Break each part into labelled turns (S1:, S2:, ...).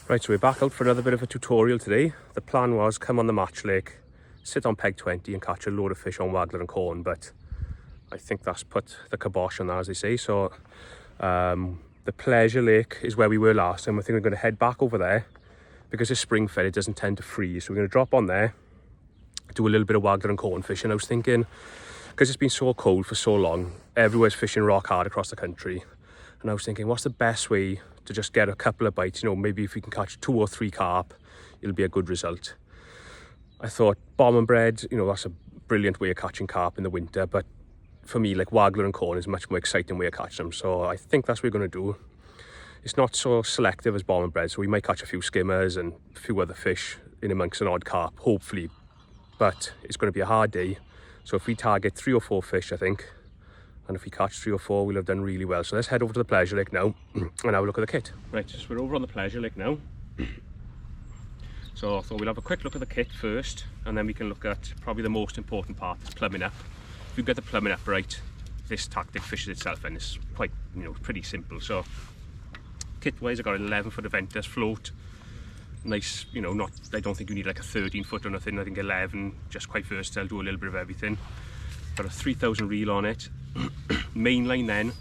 S1: Right, so we're back out for another bit of a tutorial today. The plan was come on the match lake, sit on peg 20 and catch a load of fish on Waggler and corn, but I think that's put the kibosh on that, as they say. So the pleasure lake is where we were last time. I think we're going to head back over there because it's spring fed, it doesn't tend to freeze. So we're going to drop on there, do a little bit of Waggler and corn fishing. I was thinking, because it's been so cold for so long, everywhere's fishing rock hard across the country. And I was thinking, what's the best way to just get a couple of bites? You know, maybe if we can catch 2 or 3 carp, it'll be a good result. I thought bomb and bread, you know, that's a brilliant way of catching carp in the winter. But for me, like Waggler and corn is a much more exciting way of catching them. So I think that's what we're going to do. It's not so selective as bomb and bread. So we might catch a few skimmers and a few other fish in amongst an odd carp, hopefully. But it's going to be a hard day. So if we target 3 or 4 fish, I think, and if we catch 3 or 4, we'll have done really well. So let's head over to the pleasure lake now and have a look at the kit. Right, so we're over on the pleasure lake now. So I thought we'll have a quick look at the kit first, and then we can look at probably the most important part, is plumbing up. If you get the plumbing up right, this tactic fishes itself, and it's quite, you know, pretty simple. So kit wise, I got an 11-foot Aventus float. Nice, you know, I don't think you need like a 13-foot or nothing. I think 11, just quite versatile, do a little bit of everything. Got a 3000 reel on it. Main line then,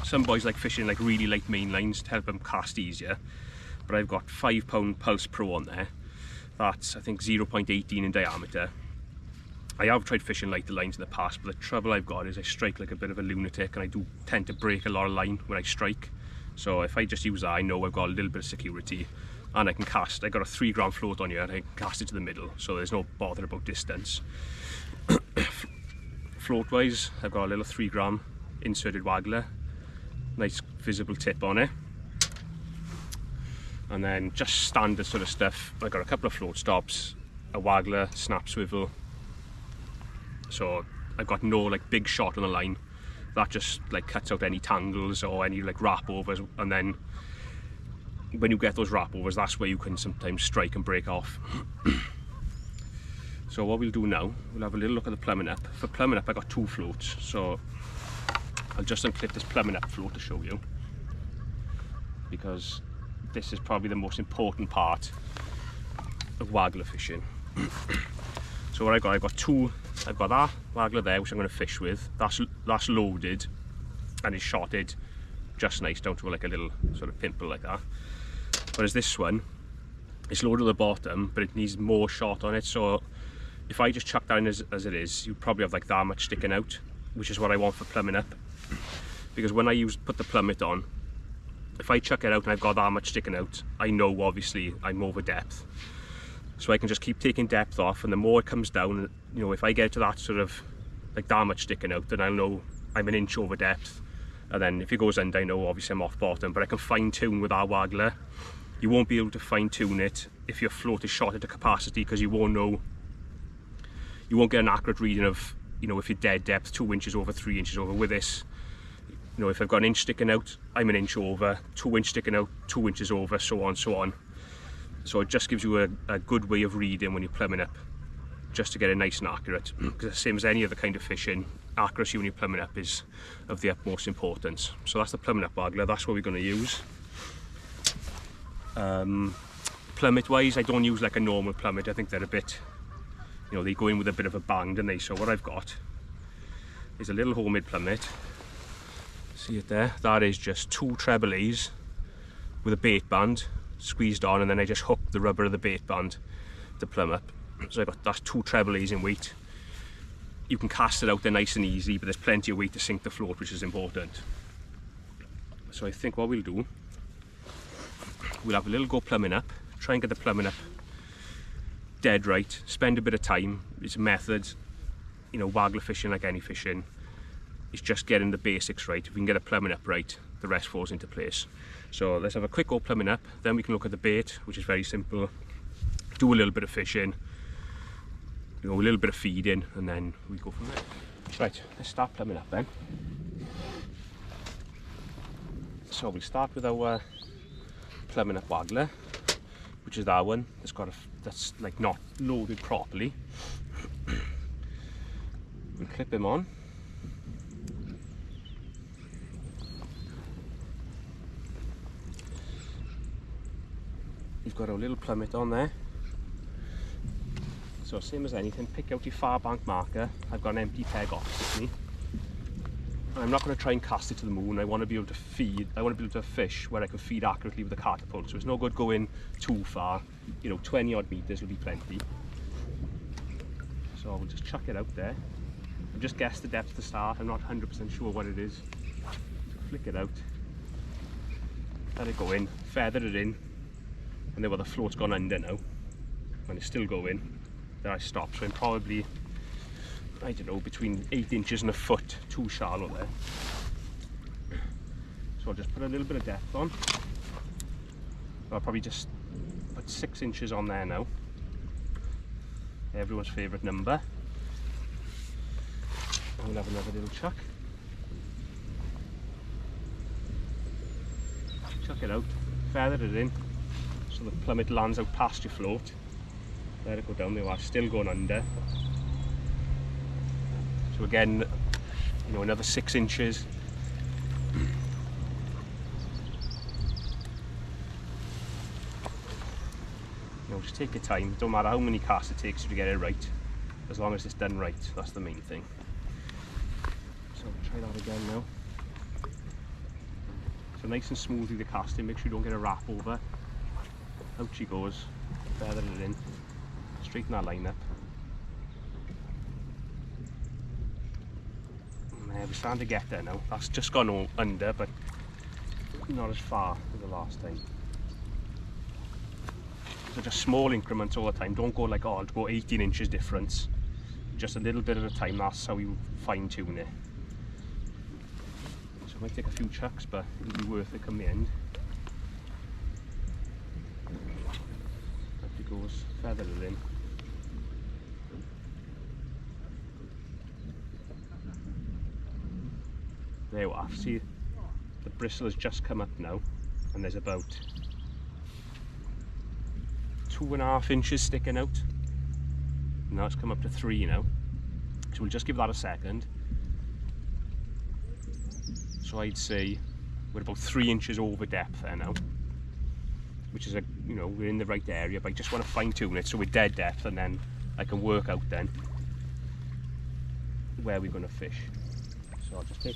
S1: some boys like fishing like really light main lines to help them cast easier, but I've got 5-pound Pulse Pro on there. That's, I think, 0.18 in diameter. I have tried fishing lighter lines in the past, but the trouble I've got is I strike like a bit of a lunatic, and I do tend to break a lot of line when I strike. So if I just use that, I know I've got a little bit of security, and I can cast. I got a 3-gram float on here, and I can cast it to the middle, so there's no bother about distance. Float wise, I've got a little 3-gram inserted Waggler, nice visible tip on it, and then just standard sort of stuff. I've got a couple of float stops, a Waggler, snap swivel. So I've got no like big shot on the line. That just like cuts out any tangles or any like wrap overs, and then when you get those wrap overs, that's where you can sometimes strike and break off. So what we'll do now, we'll have a little look at the plumbing up. For plumbing up, I got 2 floats, so I'll just unclip this plumbing up float to show you, because this is probably the most important part of Waggler fishing. So what I've got that Waggler there, which I'm going to fish with. That's loaded and it's shotted just nice down to like a little sort of pimple like that. Whereas this one, it's loaded at the bottom, but it needs more shot on it. So if I just chuck that in as it is, you probably have like that much sticking out, which is what I want for plumbing up. Because when I put the plummet on, if I chuck it out and I've got that much sticking out, I know obviously I'm over depth. So I can just keep taking depth off, and the more it comes down, you know, if I get to that sort of like that much sticking out, then I'll know I'm an inch over depth. And then if it goes under, I know obviously I'm off bottom, but I can fine tune with our Waggler. You won't be able to fine tune it if your float is shot at a capacity, because you won't know, you won't get an accurate reading of, you know, if you're dead depth, 2 inches over, 3 inches over. With this, you know, if I've got an inch sticking out, I'm an inch over, 2 inch sticking out, 2 inches over, so on, so on. So it just gives you a good way of reading when you're plumbing up, just to get it nice and accurate. Because the same as any other kind of fishing, accuracy when you're plumbing up is of the utmost importance. So that's the plumbing up Waggler, that's what we're going to use. Plummet wise, I don't use like a normal plummet. I think they're a bit, you know, they go in with a bit of a bang, don't they? So what I've got is a little homemade plummet. See it there? That is just 2 treble A's with a bait band squeezed on, and then I just hook the rubber of the bait band to plumb up. So that's 2 treble A's in weight. You can cast it out there nice and easy, but there's plenty of weight to sink the float, which is important. So I think what we'll do, we'll have a little go plumbing up, try and get the plumbing up dead right, spend a bit of time. It's a method, you know, Waggler fishing like any fishing, it's just getting the basics right. If we can get a plumbing up right, the rest falls into place. So let's have a quick go plumbing up, then we can look at the bait, which is very simple, do a little bit of fishing, you know, a little bit of feeding, and then we go from there. Right, let's start plumbing up then. So we'll start with our plumbing up Waggler, which is that one that's like not loaded properly. We'll clip him on. you've got a little plummet on there. So same as anything, pick out your far bank marker. I've got an empty peg opposite me. I'm not going to try and cast it to the moon. I want to be able to feed, I want to be able to fish where I can feed accurately with the catapult. So it's no good going too far. You know, 20 odd meters will be plenty. So we'll just chuck it out there. I've just guessed the depth at the start. I'm not 100% sure what it is. Flick it out. Let it go in. Feather it in. And then the float's gone under now. And it's still going. Then I stop. So I'm probably, I don't know, between 8 inches and a foot too shallow there. So I'll just put a little bit of depth on. I'll probably just put 6 inches on there now. Everyone's favourite number. And we'll have another little chuck. Chuck it out, feather it in, so the plummet lands out past your float. Let it go down there, still going under. So again, you know, another 6 inches. You know, just take your time. Don't matter how many casts it takes you to get it right, as long as it's done right. That's the main thing. So try that again now. So nice and smoothly the casting. Make sure you don't get a wrap over. Out she goes. Feather it in. Straighten that line up. We're starting to get there now. That's just gone under, but not as far as the last time. So just small increments all the time. Don't go like, oh, I'll go 18 inches difference. Just a little bit at a time. That's how you fine tune it. So it might take a few chucks, but it'll be worth it come the end. Up it goes. Feather it in. There you are. See, the bristle has just come up now, and there's about 2.5 inches sticking out. Now it's come up to 3 now. So we'll just give that a second. So I'd say we're about 3 inches over depth there now, which is you know, we're in the right area, but I just want to fine tune it so we're dead depth, and then I can work out then where we're going to fish. So I'll just take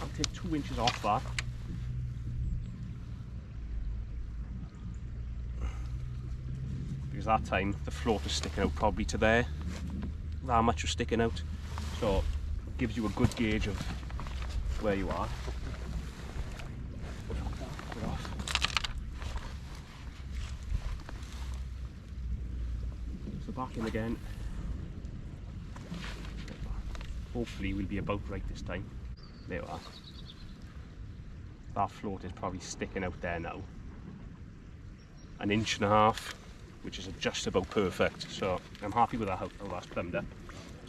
S1: I'll take 2 inches off that. Because that time the float is sticking out probably to there. That much was sticking out. So it gives you a good gauge of where you are. Put it off. So back in again. Hopefully we'll be about right this time. There we are. That float is probably sticking out there now. 1.5 inches, which is just about perfect. So I'm happy with that, how that's plumbed up.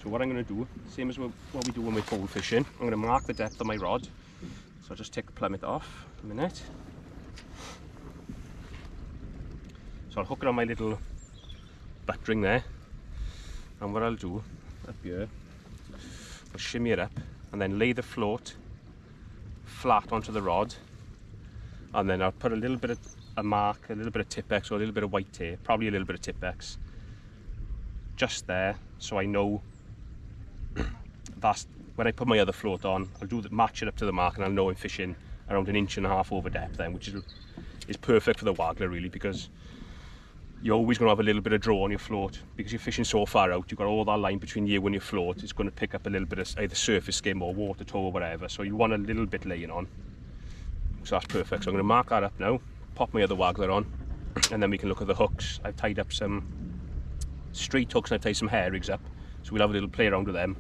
S1: So what I'm going to do, same as what we do when we're pole fishing, I'm going to mark the depth of my rod. So I'll just take the plummet off a minute. So I'll hook it on my little buttering there. And what I'll do up here, I'll shimmy it up and then lay the float flat onto the rod, and then I'll put a little bit of a mark, a little bit of Tipp-Ex or a little bit of white tape, probably a little bit of Tipp-Ex just there, so I know that's when I put my other float on, I'll do that, match it up to the mark, and I'll know I'm fishing around 1.5 inches over depth then, which is perfect for the Waggler really, because you're always going to have a little bit of draw on your float because you're fishing so far out. You've got all that line between you and your float. It's going to pick up a little bit of either surface skim or water tow or whatever. So you want a little bit laying on. So that's perfect. So I'm going to mark that up now, pop my other Waggler on, and then we can look at the hooks. I've tied up some straight hooks and I've tied some hair rigs up. So we'll have a little play around with them.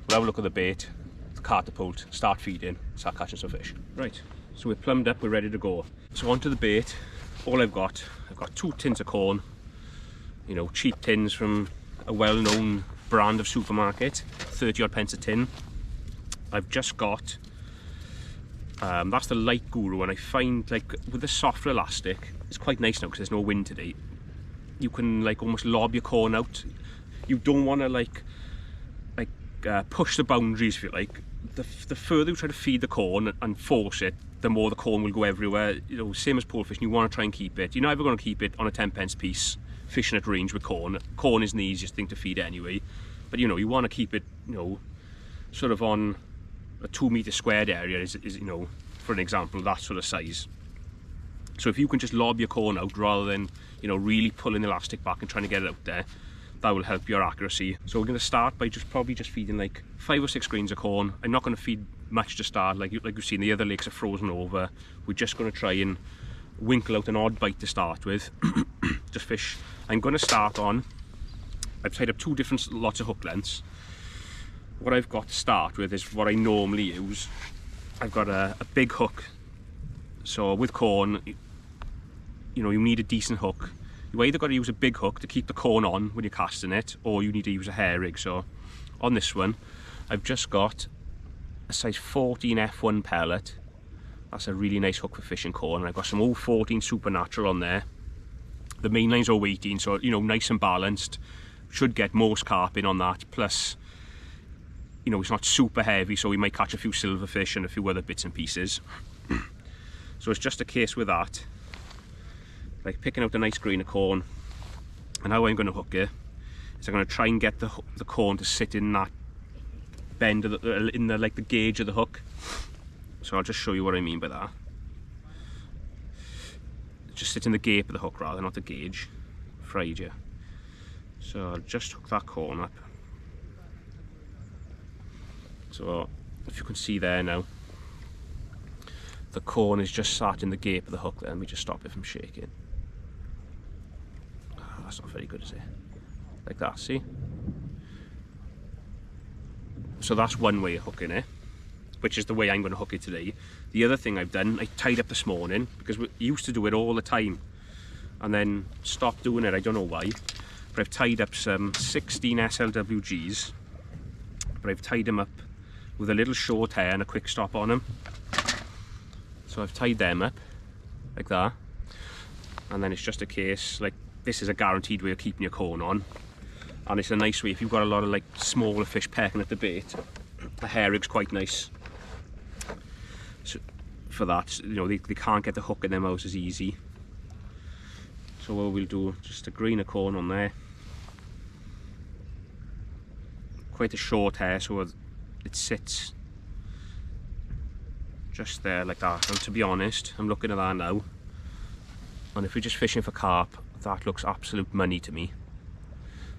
S1: We'll have a look at the bait, the catapult, start feeding, start catching some fish. Right, so we're plumbed up, we're ready to go. So onto the bait. All I've got 2 tins of corn, you know, cheap tins from a well-known brand of supermarket, 30 odd pence a tin. I've just got, that's the light guru, and I find like with the softer elastic, it's quite nice now because there's no wind today. You can like almost lob your corn out. You don't want to like push the boundaries, if you like. The further you try to feed the corn and force it, the more the corn will go everywhere. You know, same as pole fishing, you want to try and keep it. You're never going to keep it on a 10p piece, fishing at range with corn. Corn isn't the easiest thing to feed anyway. But you know, you want to keep it, you know, sort of on a 2 metre squared area is, you know, for an example, that sort of size. So if you can just lob your corn out rather than, you know, really pulling the elastic back and trying to get it out there, that will help your accuracy. So we're going to start by probably just feeding like 5 or 6 grains of corn. I'm not going to feed much to start, like you've seen the other lakes are frozen over. We're just going to try and winkle out an odd bite to start with. Just fish. I'm going to start on, I've tied up 2 different lots of hook lengths. What I've got to start with is what I normally use. I've got a big hook. So with corn, you know, you need a decent hook. You either got to use a big hook to keep the corn on when you're casting it, or you need to use a hair rig. So on this one, I've just got a size 14 F1 pellet. That's a really nice hook for fishing corn. And I've got some old 14 Supernatural on there. The main line's all 18, so you know, nice and balanced. Should get most carp in on that. Plus, you know, it's not super heavy, so we might catch a few silverfish and a few other bits and pieces. So it's just a case with that, like picking out a nice grain of corn. And how I'm going to hook it is I'm going to try and get the corn to sit in that bend of in the like the gauge of the hook. So I'll just show you what I mean by that. Just sit in the gape of the hook rather, not the gauge. Fried you. So I'll just hook that corn up. So if you can see there now, the corn is just sat in the gape of the hook there. Let me just stop it from shaking. Oh, that's not very good, is it? Like that, see? So that's one way of hooking it, which is the way I'm going to hook it today. The other thing I've done, I tied up this morning, because we used to do it all the time, and then stopped doing it, I don't know why. But I've tied up some 16 SLWGs, but I've tied them up with a little short hair and a quick stop on them. So I've tied them up like that, and then it's just a case, like, this is a guaranteed way of keeping your corn on, and it's a nice way if you've got a lot of like smaller fish pecking at the bait. The hair rig's quite nice, so for that, you know, they can't get the hook in their mouths as easy. So what we'll do, just a grain of corn on there, quite a short hair, so it sits just there like that. And to be honest, I'm looking at that now, and if we're just fishing for carp, that looks absolute money to me.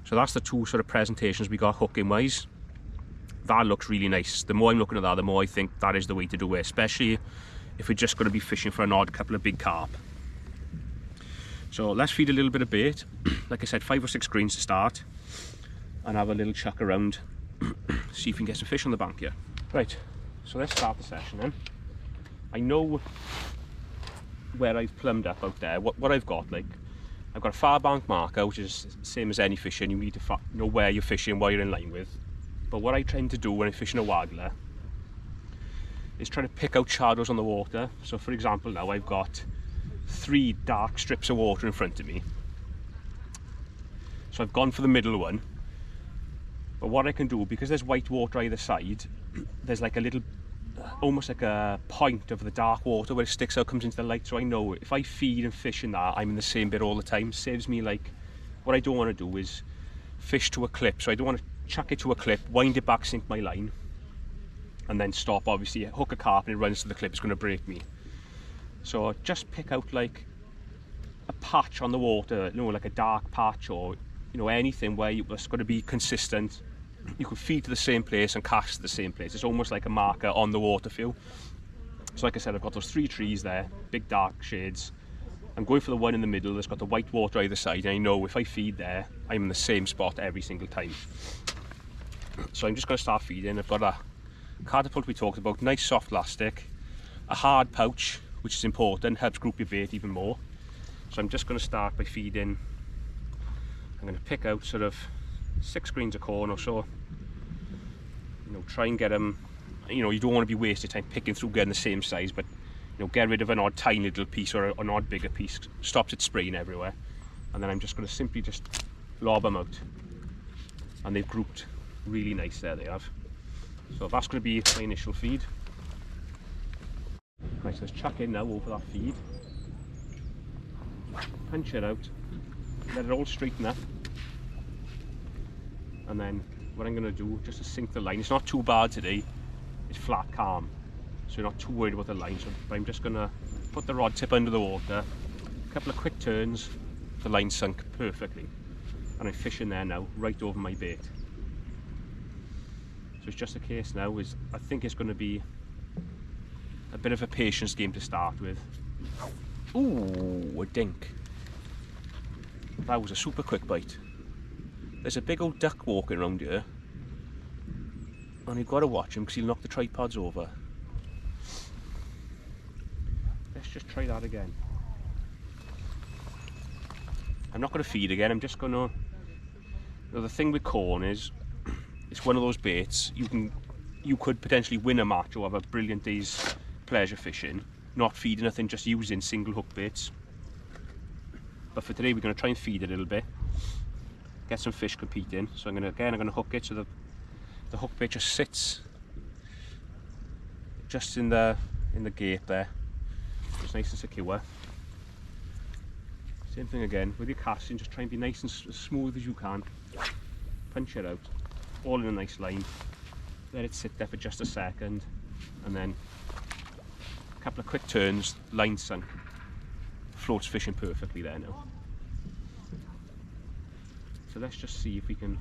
S1: So that's the 2 sort of presentations we got hooking wise. That looks really nice. The more I'm looking at that, the more I think that is the way to do it, especially if we're just going to be fishing for an odd couple of big carp. So let's feed a little bit of bait. Like I said, 5 or 6 grains to start, and have a little chuck around, see if we can get some fish on the bank here. Right, so let's start the session then. I know where I've plumbed up out there, what I've got. Like, I've got a far bank marker, which is the same as any fishing. You need to know where you're fishing, what you're in line with. But what I tend to do when I'm fishing a waggler is try to pick out shadows on the water. So for example, now I've got 3 dark strips of water in front of me. So I've gone for the middle one. But what I can do, because there's white water either side, there's like a little, almost like a point of the dark water where it sticks out, comes into the light. So I know if I feed and fish in that, I'm in the same bit all the time. Saves me, like, what I don't want to do is fish to a clip. So I don't want to chuck it to a clip, wind it back, sink my line, and then stop. Obviously hook a carp and it runs to the clip, it's going to break me. So just pick out like a patch on the water, you know, like a dark patch, or you know, anything where it's got to be consistent. You can feed to the same place and cast to the same place. It's almost like a marker on the water for you. So like I said, I've got those 3 trees there, big dark shades. I'm going for the one in the middle that's got the white water either side, and I know if I feed there, I'm in the same spot every single time. So I'm just going to start feeding. I've got a catapult we talked about, nice soft elastic, a hard pouch, which is important, helps group your bait even more. So I'm just going to start by feeding. I'm going to pick out sort of 6 grains of corn or so. You know, try and get them, you know, you don't want to be wasting time picking through getting the same size, but you know, get rid of an odd tiny little piece or an odd bigger piece, stops it spraying everywhere. And then I'm just going to simply just lob them out, and they've grouped really nice. There they have. So that's going to be my initial feed. Right, Right, so let's chuck in now over that feed. Punch it out. Let it all straighten up. And then what I'm going to do, just to sink the line, it's not too bad today, it's flat calm, so you're not too worried about the line. So I'm just going to put the rod tip under the water, a couple of quick turns, the line sunk perfectly, and I'm fishing there now, right over my bait. So it's just a case now, I think it's going to be a bit of a patience game to start with. Ooh, a dink. That was a super quick bite. There's a big old duck walking around here, and you've got to watch him because he'll knock the tripods over. Let's just try that again. I'm not going to feed again, I'm just going to... The thing with corn is, it's one of those baits, you could potentially win a match or have a brilliant day's pleasure fishing, not feeding nothing, just using single hook baits. But for today we're going to try and feed a little bit. Get some fish competing, so I'm going to hook it so the hook bait just sits just in the gate there. It's nice and secure. Same thing again with your casting, just try and be nice and as smooth as you can. Punch it out, all in a nice line. Let it sit there for just a second, and then a couple of quick turns, line sunk. Float's fishing perfectly there now. So let's just see if we can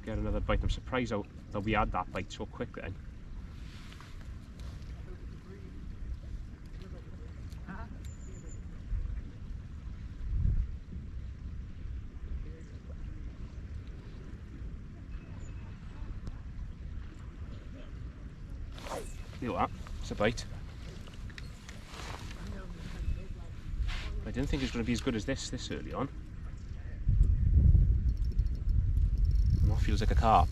S1: get another bite. I'm surprised that we had that bite so quick then. There you are, it's a bite. I didn't think it was going to be as good as this early on. And that feels like a carp.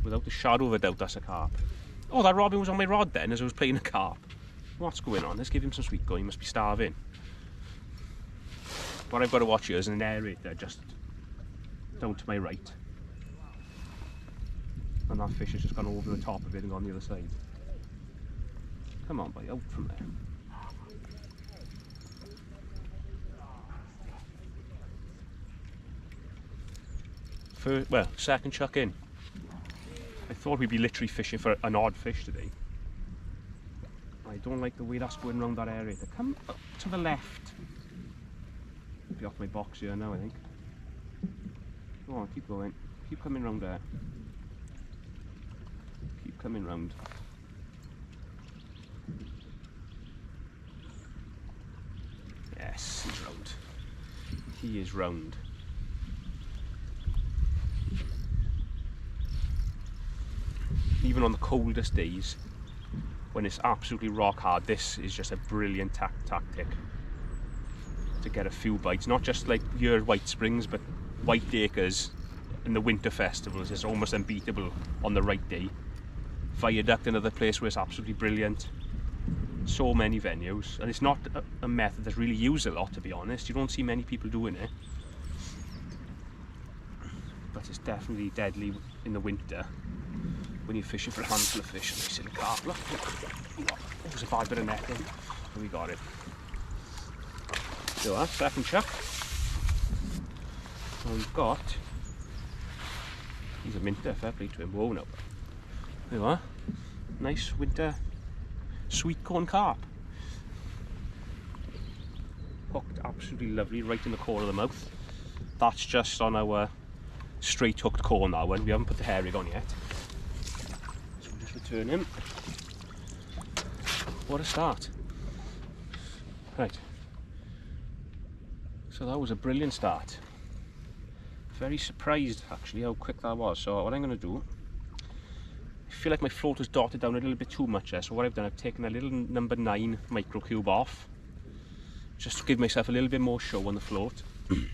S1: Without a shadow of a doubt, that's a carp. Oh, that robin was on my rod then as I was playing a carp. What's going on? Let's give him some sweet going, he must be starving. What I've got to watch here is an aerator just down to my right. And that fish has just gone over the top of it and gone the other side. Come on, boy, out from there. Well, second chuck in. I thought we'd be literally fishing for an odd fish today. I don't like the way that's going around that area. Come up to the left. Be off my box here now, I think. Go on, keep going. Keep coming round there. Keep coming round. Yes, he's round. He is round. Even on the coldest days, when it's absolutely rock hard, this is just a brilliant tactic to get a few bites. Not just like your White Springs, but White Acres in the winter festivals. It's almost unbeatable on the right day. Viaduct, another place where it's absolutely brilliant. So many venues, and it's not a method that's really used a lot, to be honest. You don't see many people doing it, but it's definitely deadly in the winter when you're fishing for a handful of fish. Nice little carp, look. It was a bad bit of netting, and we got it. So that's second chuck. And we've got, he's a minter, fair play to him. Whoa, no. There you are. Nice winter sweet corn carp. Hooked absolutely lovely right in the corner of the mouth. That's just on our straight hooked corn now, and we haven't put the hair rig on yet. So we'll just return him. What a start. Right. So that was a brilliant start. Very surprised actually how quick that was. So what I'm going to do, I feel like my float has dotted down a little bit too much there, so what I've done, I've taken a little number 9 micro cube off, just to give myself a little bit more show on the float. And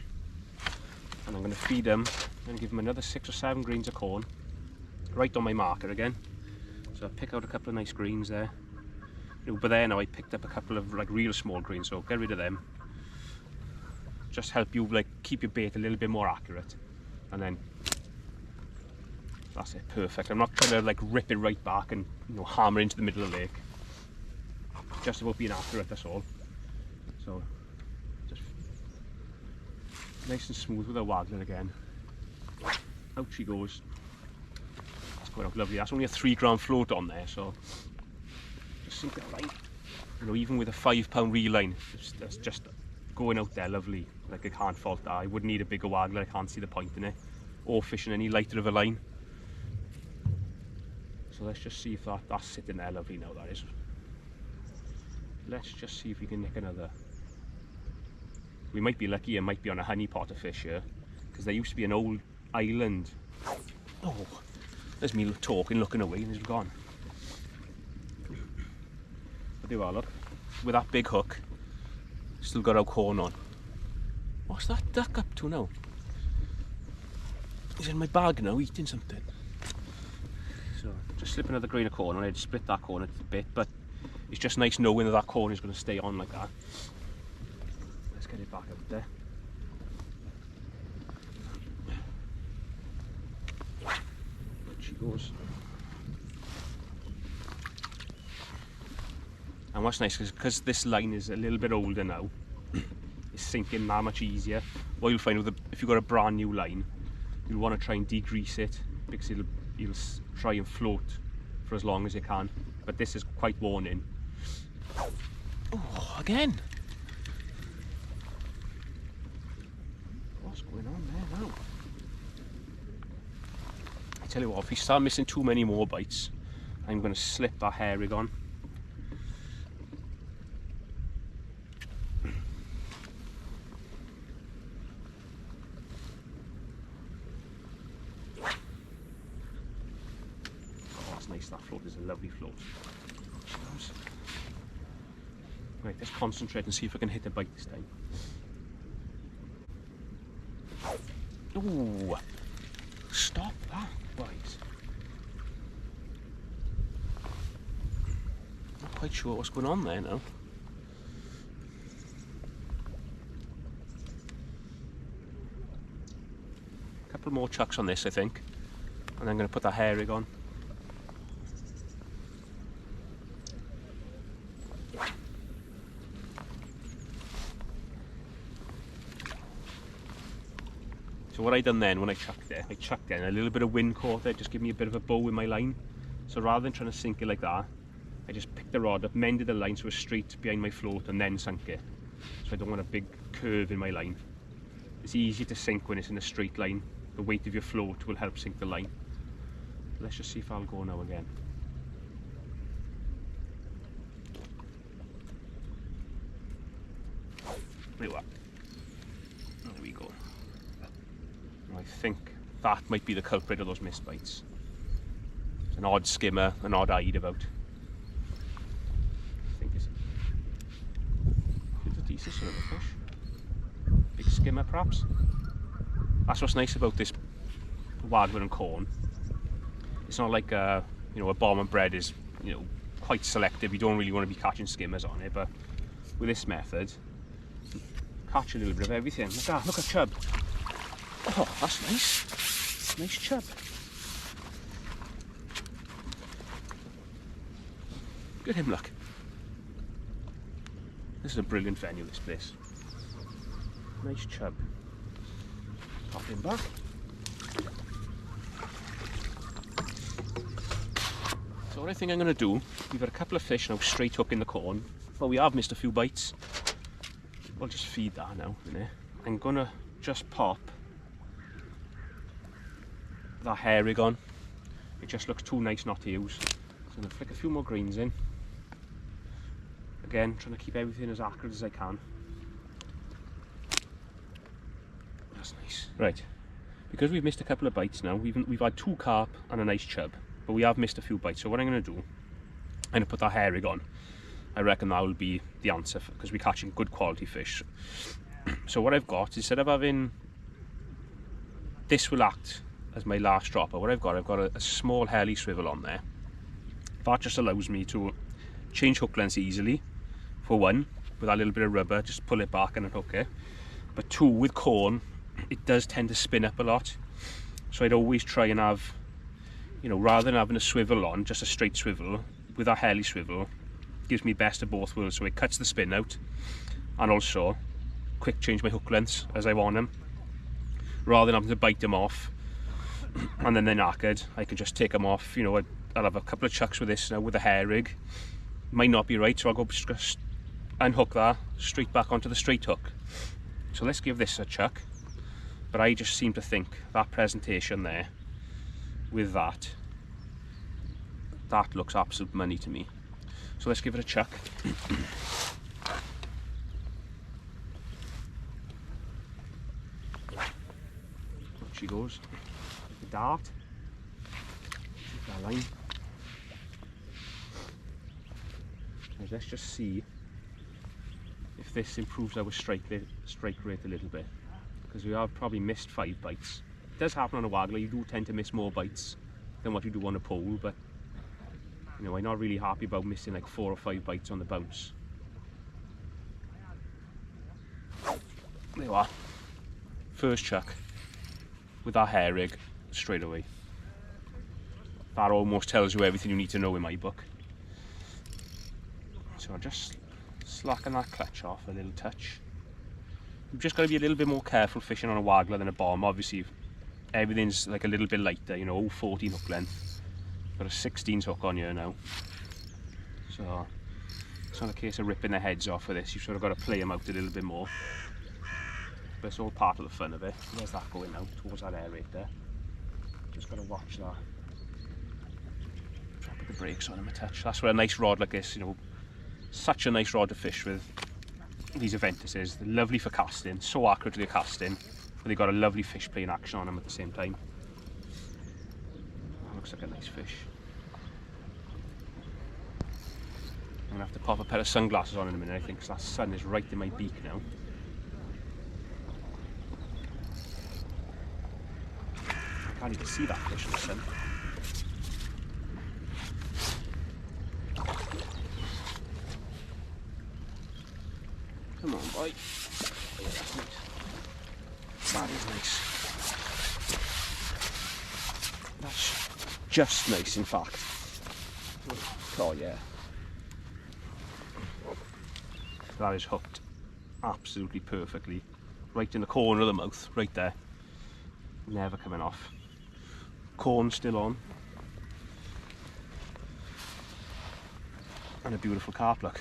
S1: I'm going to feed them and give them another 6 or 7 grains of corn, right on my marker again. So I'll pick out a couple of nice greens there. But there now I picked up a couple of like real small greens, so get rid of them. Just help you like keep your bait a little bit more accurate. And then That's it, perfect. I'm not trying to like rip it right back and, you know, hammer into the middle of the lake. Just about being accurate, that's all. So just nice and smooth with a waggler again. Out she goes. That's going out lovely. That's only a 3 gram float on there, so just sink that line. You know, even with a 5 pound reel line, that's just going out there lovely. Like, I can't fault that. I would need a bigger waggler, I can't see the point in it, or fishing any lighter of a line. So let's just see if that's sitting there lovely now, that is. Let's just see if we can nick another. We might be lucky, it might be on a honey pot of fish here, because there used to be an old island. Oh, there's me talking, looking away, and it's gone. But there you are, look. With that big hook, still got our corn on. What's that duck up to now? He's in my bag now, eating something. So, just slip another grain of corn on it, split that corn a bit, but it's just nice knowing that that corn is going to stay on like that. Let's get it back out there. There she goes. And what's nice is because this line is a little bit older now, it's sinking that much easier. What you'll find with if you've got a brand new line, you'll want to try and degrease it because you'll try and float for as long as you can. But this is quite worn in. Oh, again! What's going on there now? I tell you what, if we start missing too many more bites, I'm going to slip that hair rig on. Nice, that float is a lovely float. Right, let's concentrate and see if I can hit a bite this time. Ooh, stop that, boys. Not quite sure what's going on there now. A couple more chucks on this, I think, and I'm going to put that hair rig on. So what I done then when I chucked in a little bit of wind caught it, just give me a bit of a bow with my line. So rather than trying to sink it like that, I just picked the rod up, mended the line so it was straight behind my float and then sunk it. So I don't want a big curve in my line. It's easy to sink when it's in a straight line. The weight of your float will help sink the line. Let's just see if I'll go now again. There we are. There we go. I think that might be the culprit of those missed bites. It's an odd skimmer, an odd eyed about. I think it's a decent sort of a fish. Big skimmer perhaps. That's what's nice about this waggler and corn. It's not like you know, a bomb and bread is, you know, quite selective. You don't really want to be catching skimmers on it, but with this method, catch a little bit of everything. Look at chub. Oh, that's nice. Nice chub. Look at him, look. This is a brilliant venue, this place. Nice chub. Pop him back. So what I think I'm going to do, we've got a couple of fish now straight hook in the corn, but we have missed a few bites. We'll just feed that now, innit? I'm going to just pop that hair rig on. It just looks too nice not to use. So I'm going to flick a few more greens in. Again, trying to keep everything as accurate as I can. That's nice. Right, because we've missed a couple of bites now, we've had 2 carp and a nice chub, but we have missed a few bites. So what I'm going to do, I'm going to put that hair rig on. I reckon that will be the answer, because we're catching good quality fish. So what I've got, instead of having, this will act as my last dropper. What I've got a small heli swivel on there. That just allows me to change hook lengths easily. For one, with that little bit of rubber, just pull it back and unhook it. But 2, with corn, it does tend to spin up a lot. So I'd always try and have you know, rather than having a swivel on, just a straight swivel, with our heli swivel, gives me best of both worlds. So it cuts the spin out, and also quick change my hook lengths as I want them. Rather than having to bite them off, and then they're knackered, I can just take them off. You know, I'll have a couple of chucks with this now with a hair rig. Might not be right, so I'll go just unhook that straight back onto the straight hook. So let's give this a chuck. But I just seem to think that presentation there with that looks absolute money to me. So let's give it a chuck. She goes, the dart, that line. And let's just see if this improves our strike rate a little bit, because we have probably missed 5 bites. It does happen on a waggler, you do tend to miss more bites than what you do on a pole, but you know, I'm not really happy about missing like 4 or 5 bites on the bounce. There you are, first chuck with our hair rig straight away. That almost tells you everything you need to know in my book. So I'll just slacken that clutch off a little touch. You've just got to be a little bit more careful fishing on a waggler than a bomb. Obviously everything's like a little bit lighter, you know, 14 hook length. Got a 16 hook on here now. So it's not a case of ripping their heads off with this, you've sort of got to play them out a little bit more. But it's all part of the fun of it. Where's that going now? Towards that air right there. Just got to watch that. Try to put the brakes on him a touch. That's where a nice rod like this, you know, such a nice rod to fish with. These Enthusiasts, they're lovely for casting, so accurate to their casting, but they've got a lovely fish playing action on them at the same time. That looks like a nice fish. I'm going to have to pop a pair of sunglasses on in a minute, I think, because that sun is right in my beak now. I can't even see that fish in the sun. Come on, boy. Yeah, that's nice. That is nice. That's just nice, in fact. Oh, yeah. That is hooked absolutely perfectly. Right in the corner of the mouth, right there. Never coming off. Corn still on. And a beautiful carp, look.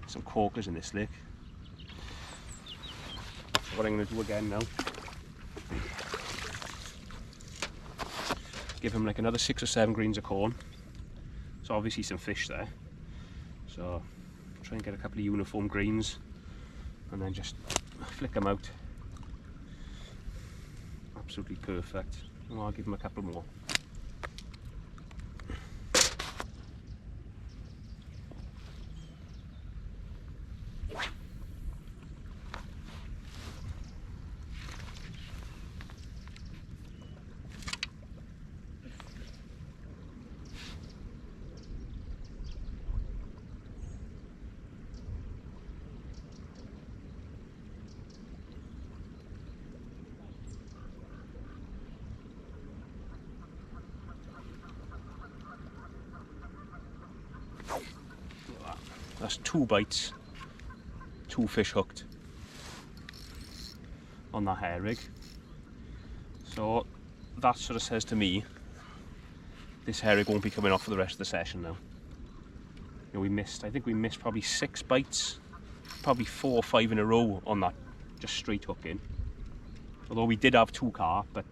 S1: Some corkers in this lake. So what I'm going to do again now, give him like another 6 or 7 grains of corn. So obviously some fish there. So try and get a couple of uniform grains and then just flick them out. Absolutely perfect. And I'll give him a couple more. That's 2 bites, 2 fish hooked on that hair rig. So that sort of says to me, this hair rig won't be coming off for the rest of the session now. You know, I think we missed probably 6 bites, probably 4 or 5 in a row on that, just straight hooking. Although we did have 2 carp, but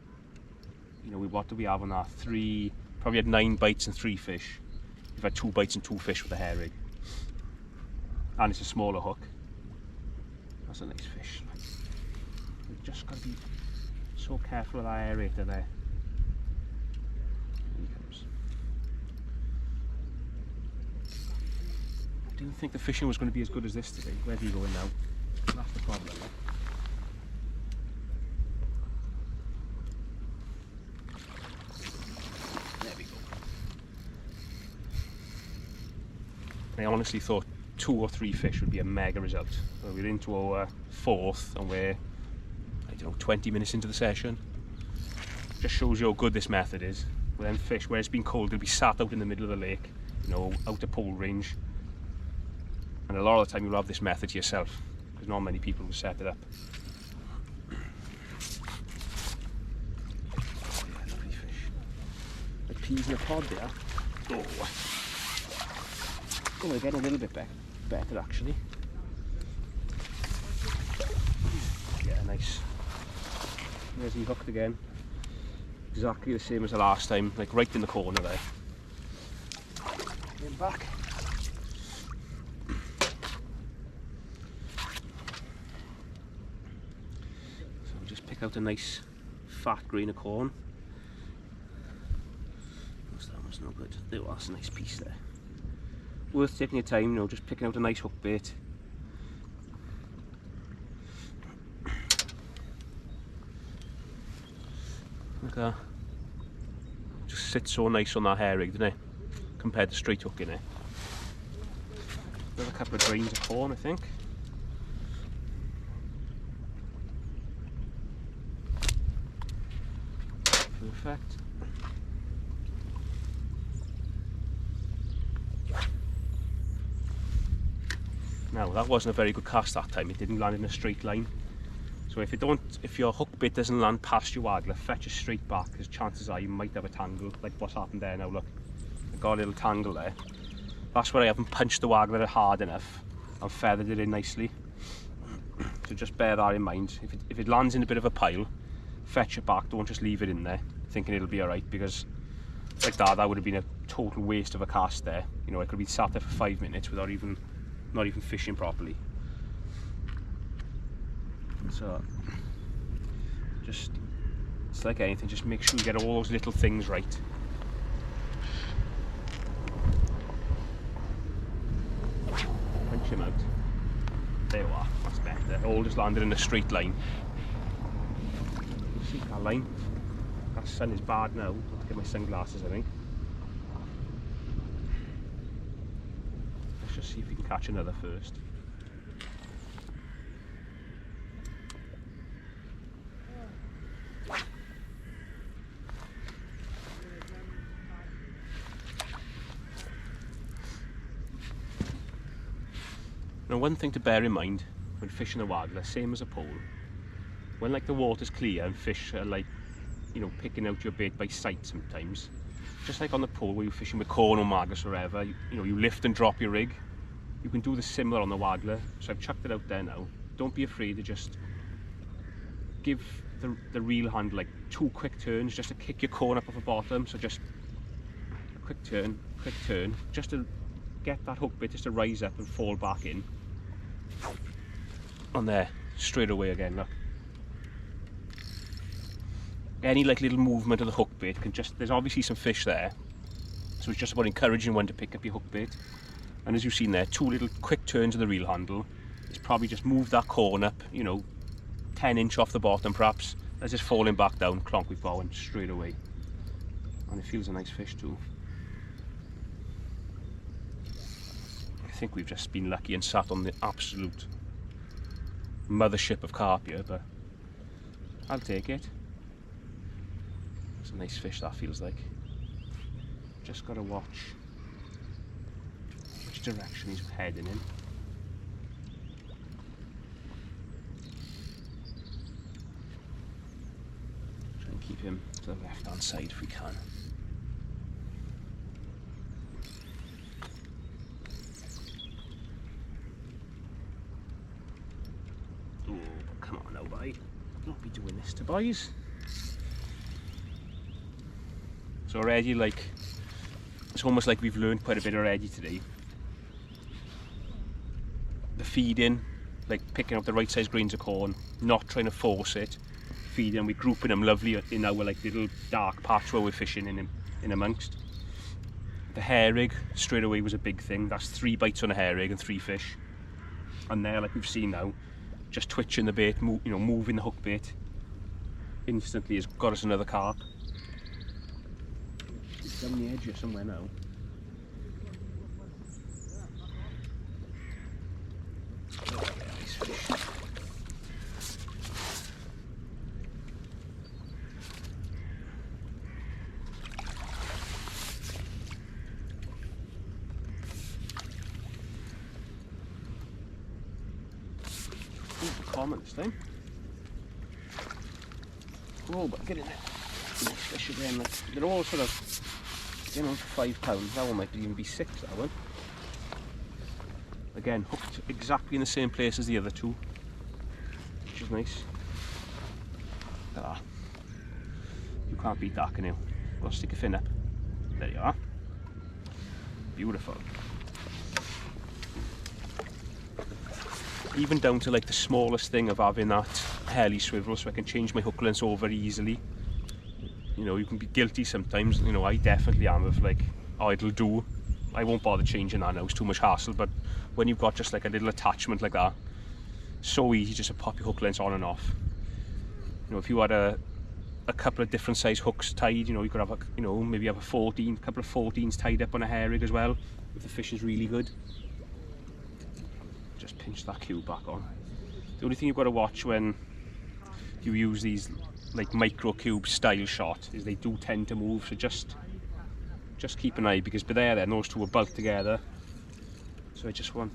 S1: you know, what do we have on that? 3, probably had 9 bites and 3 fish. We've had 2 bites and 2 fish with the hair rig. And it's a smaller hook. That's a nice fish. We've just got to be so careful of that aerator there. Here he comes. I didn't think the fishing was going to be as good as this today. Where's he going now? That's the problem. There we go. I honestly thought 2 or 3 fish would be a mega result. So we're into our 4th and we're, I don't know, 20 minutes into the session. Just shows you how good this method is. With them fish, where it's been cold, they'll be sat out in the middle of the lake, you know, out of pole range. And a lot of the time you'll have this method yourself, because not many people will set it up. Yeah, lovely fish. Like peas in a pod there. Oh, they're getting a little bit better actually. Yeah, nice. There's he hooked again. Exactly the same as the last time, like right in the corner there. Get him back. So we'll just pick out a nice fat grain of corn. That one's no good. There, that's a nice piece there. Worth taking your time, you know, just picking out a nice hook bait. Look at that. Just sits so nice on that hair rig, doesn't it? Compared to straight hooking it. Another couple of grains of corn, I think. Perfect. Now that wasn't a very good cast that time. It didn't land in a straight line. So if your hook bit doesn't land past your waggler, fetch it straight back, because chances are you might have a tangle, like what's happened there now. Look, I've got a little tangle there. That's where I haven't punched the waggler hard enough and feathered it in nicely. So just bear that in mind. If it lands in a bit of a pile, fetch it back. Don't just leave it in there thinking it'll be alright, because like that would have been a total waste of a cast there. You know, I could be sat there for 5 minutes without not even fishing properly. So just, it's like anything, just make sure you get all those little things right. Punch him out. There you are, that's better. All just landed in a straight line. See that line? That sun is bad now. I'll have to get my sunglasses, I think. Let's just see if we can catch another first. Now, one thing to bear in mind when fishing a waggler, same as a pole, when like the water's clear and fish are like, you know, picking out your bait by sight sometimes, just like on the pole where you're fishing with corn or maggots or whatever, you know, you lift and drop your rig, you can do the similar on the waggler. So I've chucked it out there now. Don't be afraid to just give the reel hand like 2 quick turns just to kick your corn up off the bottom. So just a quick turn, just to get that hook bit just to rise up and fall back in. On there, straight away again, look. Any like little movement of the hook bait can just, there's obviously some fish there, so it's just about encouraging one to pick up your hook bait. And as you've seen there, 2 little quick turns of the reel handle, it's probably just moved that corn up, you know, 10 inch off the bottom perhaps, as it's falling back down, clonk, we've got one straight away. And it feels a nice fish too. I think we've just been lucky and sat on the absolute mothership of carp here, but I'll take it. It's a nice fish, that feels like. Just got to watch which direction he's heading in. Try and keep him to the left hand side if we can. Oh, come on now, boy. Don't be doing this to boys. So already, like, it's almost like we've learned quite a bit already today. The feeding, like picking up the right size grains of corn, not trying to force it, feeding, we're grouping them lovely in our like little dark patch where we're fishing in amongst. The hair rig straight away was a big thing. That's 3 bites on a hair rig and 3 fish. And there, like we've seen now, just twitching the bait, you know, moving the hook bait instantly has got us another carp. It's down the edge here somewhere now. Oh, nice fish. Ooh, common this time. Oh, but get in there. Nice fish again. Like, they're all sort of, you know, £5. That one might even be 6, that one. Again, hooked exactly in the same place as the other two, which is nice. Look at that. You can't beat that, can you? Well, stick a fin up. There you are. Beautiful. Even down to like the smallest thing of having that heli swivel so I can change my hook lengths over easily. You know, you can be guilty sometimes, you know, I definitely am of like, oh, it'll do. I won't bother changing that now, it's too much hassle, but when you've got just like a little attachment like that, so easy just to pop your hook lengths on and off. You know, if you had a couple of different size hooks tied, you know, you could have a, you know, maybe have a couple of 14s tied up on a hair rig as well, if the fish is really good. Just pinch that cube back on. The only thing you've got to watch when you use these like micro cube style shot is they do tend to move, so just keep an eye, because by then those two are bulked together, so I just want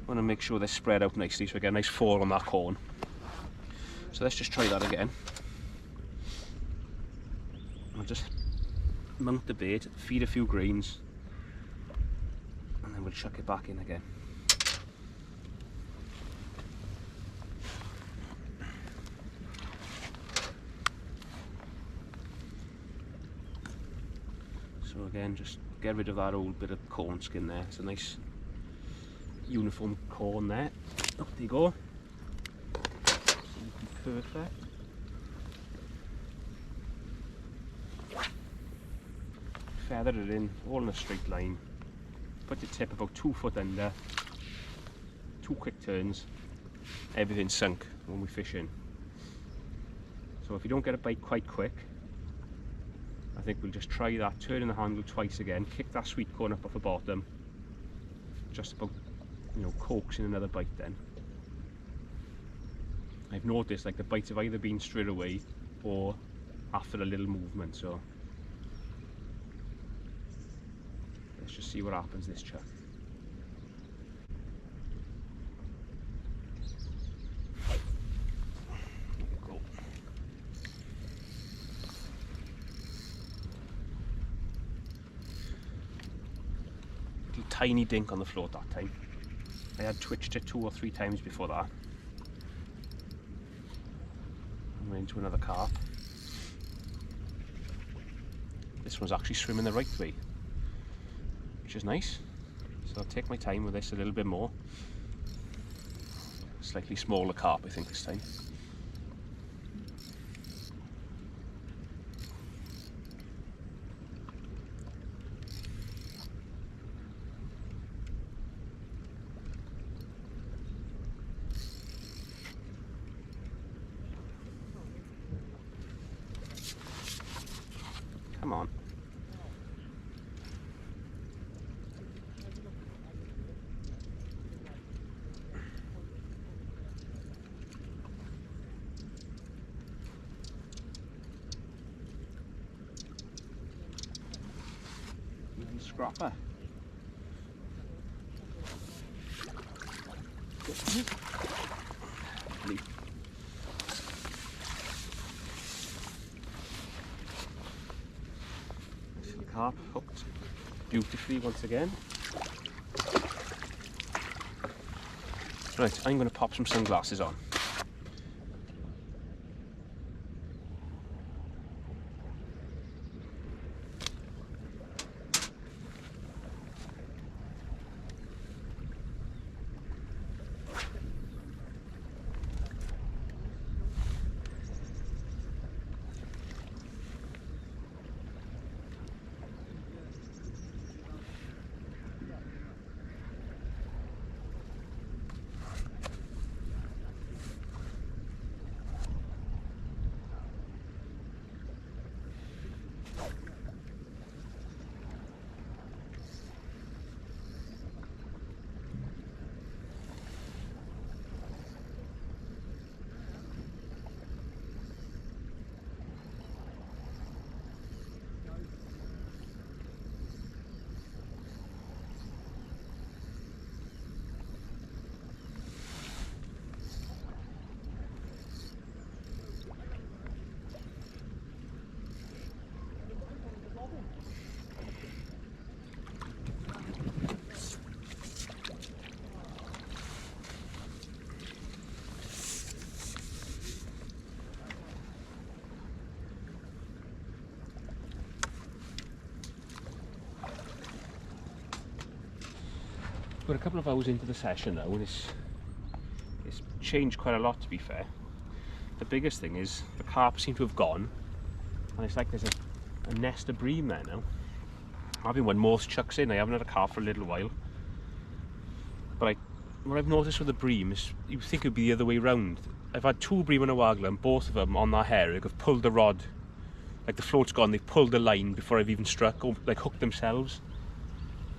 S1: to make sure they're spread out nicely so I get a nice fall on that corn. So let's just try that again. I'll just mount the bait, feed a few grains, and then we'll chuck it back in again. So again, just get rid of that old bit of corn skin there. It's a nice uniform corn there. Up they go. Perfect. Feather it in, all in a straight line. Put your tip about 2 foot under. 2 quick turns. Everything's sunk when we fish in. So if you don't get a bite quite quick, I think we'll just try that, turning the handle twice again, kick that sweet corn up off the bottom, just about, you know, coaxing another bite then. I've noticed like the bites have either been straight away or after a little movement, so let's just see what happens this chuck. Tiny dink on the float that time. I had twitched it 2 or 3 times before that. And we're into another carp. This one's actually swimming the right way, which is nice. So I'll take my time with this a little bit more. Slightly smaller carp, I think, this time. Come on. Even scrapper. Carp hooked beautifully once again. Right, I'm going to pop some sunglasses on. We're a couple of hours into the session now, and it's changed quite a lot, to be fair. The biggest thing is the carp seem to have gone, and it's like there's a nest of bream there now. Having when most chucks in, I haven't had a carp for a little while. But what I've noticed with the bream is, you think it would be the other way round. I've had 2 bream and a waggler, and both of them on that herring have pulled the rod. Like the float's gone, they've pulled the line before I've even struck, or like hooked themselves.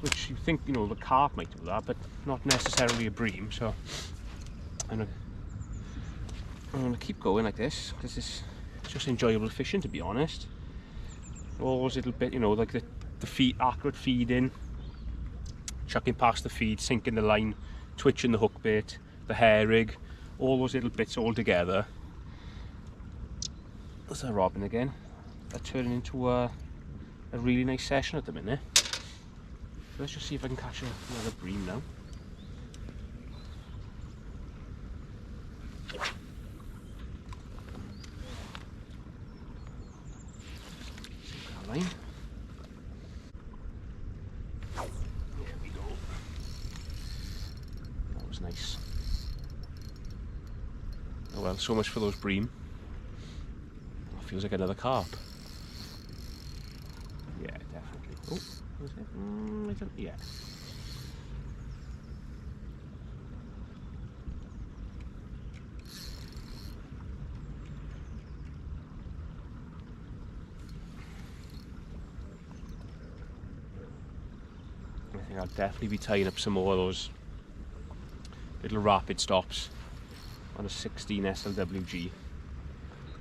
S1: Which you think, you know, the carp might do that, but not necessarily a bream. So I'm gonna keep going like this, because it's just enjoyable fishing, to be honest. Always a little bit, you know, like the feed, accurate feeding, chucking past the feed, sinking the line, twitching the hook bait, the hair rig, all those little bits all together. There's a robin again. They're turning into a really nice session at the minute. Let's just see if I can catch another bream now. Line. There we go. That was nice. Oh well, so much for those bream. That feels like another carp. Yeah, definitely. Oh, was it? Yeah. I think I'll definitely be tying up some more of those little rapid stops on a 16 SLWG.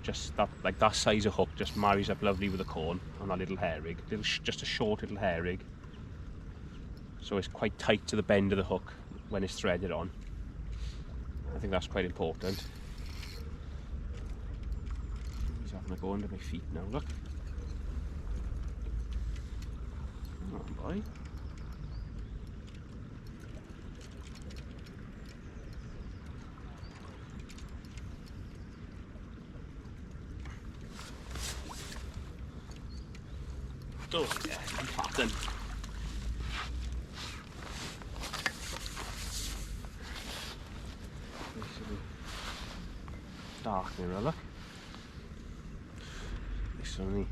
S1: Just that, like that size of hook just marries up lovely with the corn on that little hair rig. Just a short little hair rig, so it's quite tight to the bend of the hook when it's threaded on. I think that's quite important. He's having a go under my feet now, look. Come on, boy. Oh yeah, I'm fatting. Dark mirror, look. It's only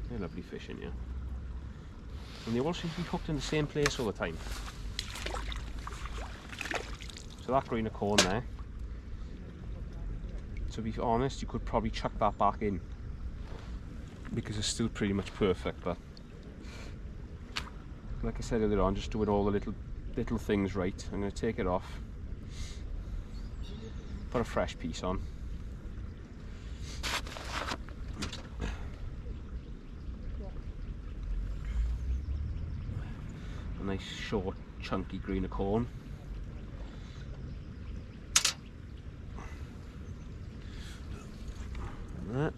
S1: they're lovely fish in here. And they all seem to be hooked in the same place all the time. So that grain of corn there, to be honest, you could probably chuck that back in, because it's still pretty much perfect, but like I said earlier on, just doing all the little things right. I'm going to take it off, put a fresh piece on. A nice short chunky green of corn. And that.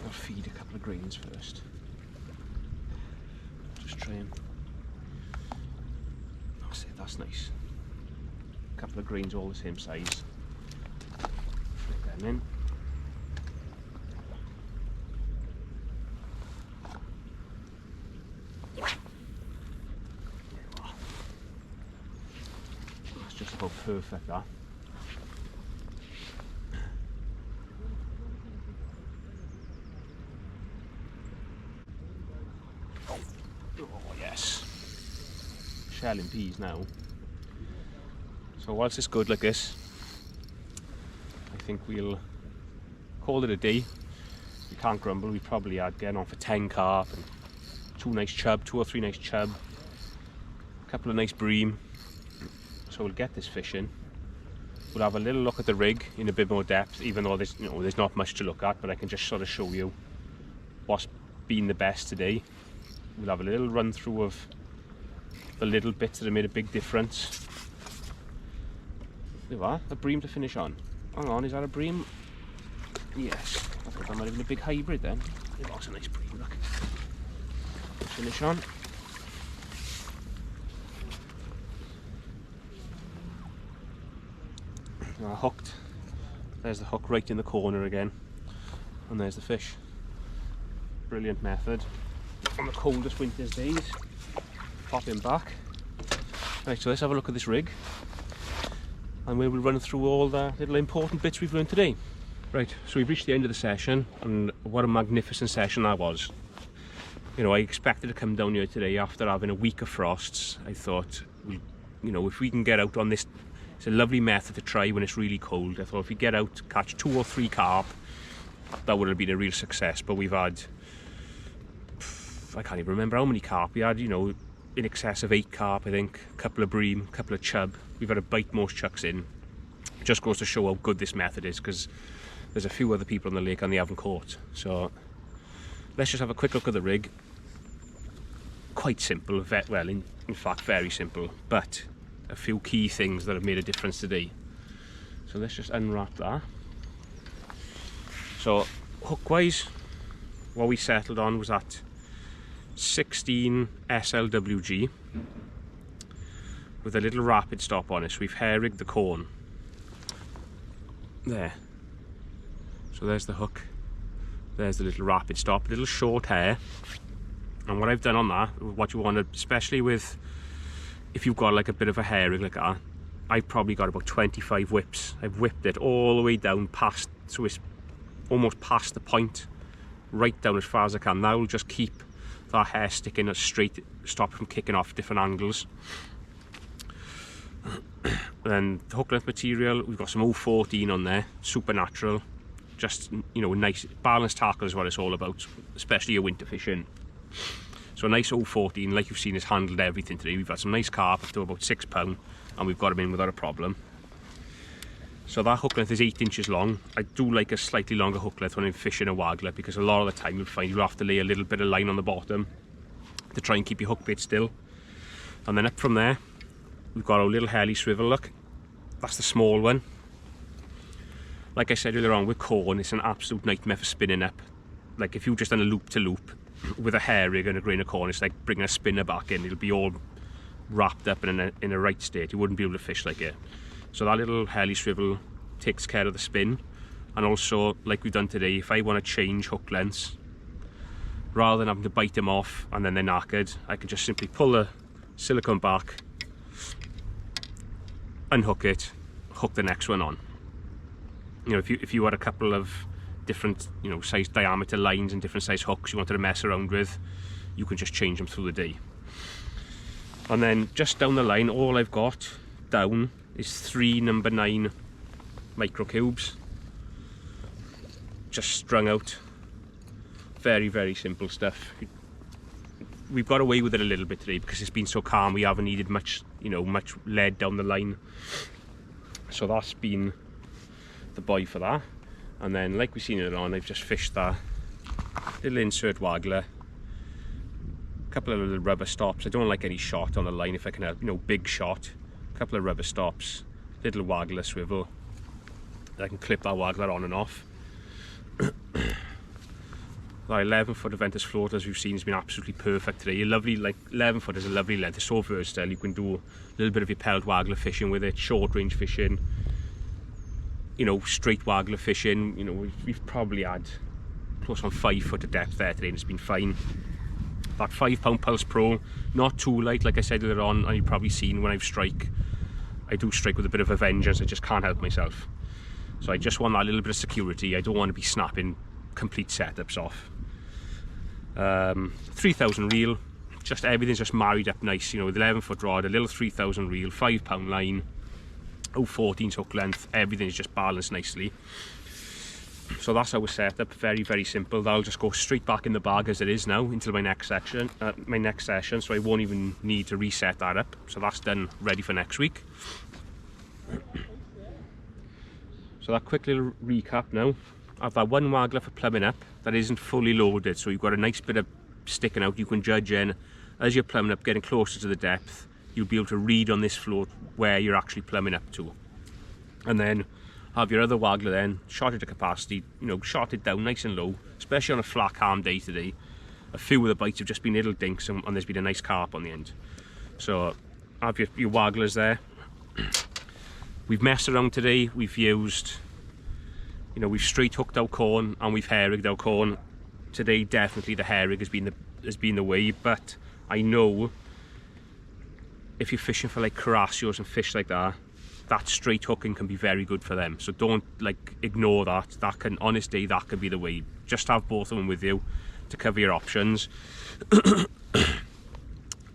S1: I'll feed a couple of greens first. Try and that's nice. A couple of greens all the same size. Flip them in. That's just about perfect, that. Shelling peas now. So whilst it's good like this, I think we'll call it a day. We can't grumble. We probably had getting on for 10 carp and 2 or 3 nice chub, a couple of nice bream. So we'll get this fish in. We'll have a little look at the rig in a bit more depth, even though there's not much to look at, but I can just sort of show you what's been the best today. We'll have a little run through of the little bits that have made a big difference. There are a bream to finish on. Hang on, is that a bream? Yes, I thought that might have been a big hybrid then. It was a nice bream, look. Finish on. Now hooked. There's the hook right in the corner again, and there's the fish. Brilliant method on the coldest winter's days. pop him back. Right, so let's have a look at this rig, and we will run through all the little important bits we've learned today. Right, so we've reached the end of the session, and what a magnificent session that was. You know, I expected to come down here today after having a week of frosts. I thought, you know, if we can get out on this, it's a lovely method to try when it's really cold. I thought if we get out, catch 2 or 3 carp, that would have been a real success. But we've had, I can't even remember how many carp we had, you know, in excess of 8 carp, I think, a couple of bream, a couple of chub. We've had to bite most chucks in. It just goes to show how good this method is, because there's a few other people on the lake and they haven't caught. So let's just have a quick look at the rig. Quite simple, well, in fact very simple, but a few key things that have made a difference today. So let's just unwrap that. So hook wise, what we settled on was that 16 SLWG with a little rapid stop on it. So we've hair rigged the corn there. So there's the hook, there's the little rapid stop, little short hair. And what I've done on that, what you want to, especially with, if you've got like a bit of a hair rig like that, I've probably got about 25 whips. I've whipped it all the way down past, so it's almost past the point, right down as far as I can. That will just keep that hair sticking as straight, stop it from kicking off different angles. Then the hook length material, we've got some 014 on there, super natural. Just, you know, nice balanced tackle is what it's all about, especially your winter fishing. So a nice 014, like you've seen, has handled everything today. We've had some nice carp up to about £6, and we've got them in without a problem. So that hook length is 8 inches long. I do like a slightly longer hook length when I'm fishing a waggler, because a lot of the time you'll find you'll have to lay a little bit of line on the bottom to try and keep your hook bait still. And then up from there, we've got our little heli swivel. Look, that's the small one. Like I said earlier on, with corn, it's an absolute nightmare for spinning up. Like if you've just done a loop to loop with a hair rig and a grain of corn, it's like bringing a spinner back in. It'll be all wrapped up and in a right state. You wouldn't be able to fish like it. So that little heli swivel takes care of the spin. And also, like we've done today, if I want to change hook lengths, rather than having to bite them off and then they're knackered, I can just simply pull the silicone back, unhook it, hook the next one on. You know, if you had a couple of different, you know, size diameter lines and different size hooks you wanted to mess around with, you can just change them through the day. And then just down the line, all I've got down is 3 number 9 micro cubes, just strung out. Very, very simple stuff. We've got away with it a little bit today because it's been so calm. We haven't needed much, you know, much lead down the line. So that's been the boy for that. And then, like we've seen it on, I've just fished that little insert waggler, a couple of little rubber stops. I don't like any shot on the line if I can help, you know, big shot, a couple of rubber stops, little waggler swivel. I can clip that waggler on and off. That 11 foot Aventus float, as we've seen, has been absolutely perfect today. A lovely, like 11 foot is a lovely length. It's so versatile. You can do a little bit of your pellet waggler fishing with it, short range fishing, you know, straight waggler fishing. You know, we've probably had close on 5 foot of depth there today and it's been fine. That £5 Pulse Pro, not too light, like I said earlier on, and you've probably seen when I strike, I do strike with a bit of a vengeance. I just can't help myself. So I just want that little bit of security. I don't want to be snapping complete setups off. 3000 reel, just everything's just married up nice, you know, with 11 foot rod, a little 3000 reel, £5 line, 014's hook length, everything's just balanced nicely. So that's how we're set up. Very, very simple. That'll just go straight back in the bag as it is now until my next session, so I won't even need to reset that up. So that's done, ready for next week. So that quick little recap now. I've that one waggler for plumbing up that isn't fully loaded, so you've got a nice bit of sticking out. You can judge in as you're plumbing up, getting closer to the depth, you'll be able to read on this float where you're actually plumbing up to. And then have your other waggler then shot it to capacity, you know, shot it down nice and low, especially on a flat calm day today. A few of the bites have just been little dinks and there's been a nice carp on the end. So have your wagglers there. We've messed around today. We've used, you know, we've straight hooked our corn and we've hair rigged our corn. Today definitely the hair rig has been the way, but I know if you're fishing for like carassios and fish like that, that straight hooking can be very good for them. So don't like ignore that. That can, on this day, that could be the way. Just have both of them with you to cover your options.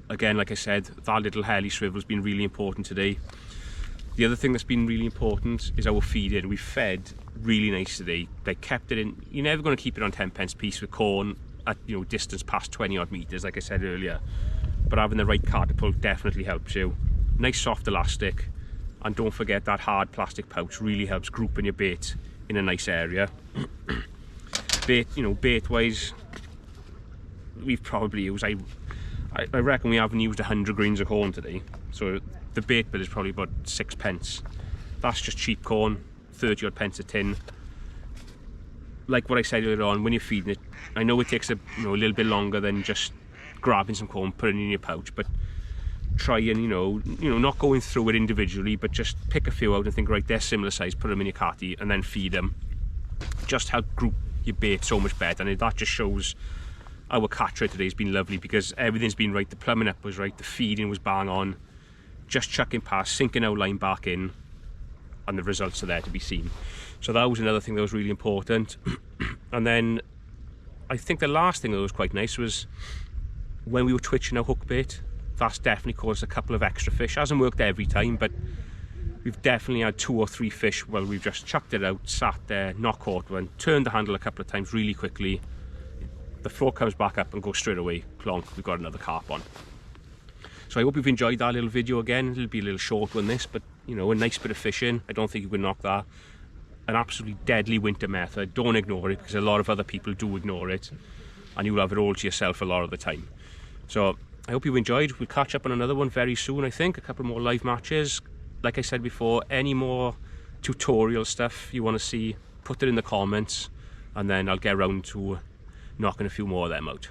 S1: Again, like I said, that little heli swivel has been really important today. The other thing that's been really important is our feeding. We fed really nice today. They kept it in. You're never going to keep it on 10 pence piece with corn at, you know, distance past 20 odd meters, like I said earlier. But having the right catapult definitely helps you. Nice soft elastic, and don't forget that hard plastic pouch really helps grouping your bait in a nice area. Bait, you know, bait wise, we've probably used, I reckon we haven't used 100 grains of corn today. So the bait bill is probably about 6 pence. That's just cheap corn, 30 odd pence a tin. Like what I said earlier on, when you're feeding it, I know it takes a little bit longer than just grabbing some corn, putting it in your pouch, but try and you know not going through it individually, but just pick a few out and think, right, they're similar size, put them in your catty and then feed them. Just help group your bait so much better, and that just shows our catch rate today has been lovely, because everything's been right. The plumbing up was right, the feeding was bang on, just chucking past, sinking our line back in, and the results are there to be seen. So that was another thing that was really important. And then I think the last thing that was quite nice was when we were twitching our hook bait. That's definitely caused a couple of extra fish. Hasn't worked every time, but we've definitely had 2 or 3 fish. Well, we've just chucked it out, sat there, not caught one, turned the handle a couple of times really quickly. The float comes back up and goes straight away, plonk, we've got another carp on. So I hope you've enjoyed that little video again. It'll be a little short one this, but you know, a nice bit of fishing. I don't think you can knock that. An absolutely deadly winter method. Don't ignore it, because a lot of other people do ignore it, and you'll have it all to yourself a lot of the time. So I hope you enjoyed. We'll catch up on another one very soon, I think. A couple more live matches. Like I said before, any more tutorial stuff you want to see, put it in the comments, and then I'll get around to knocking a few more of them out.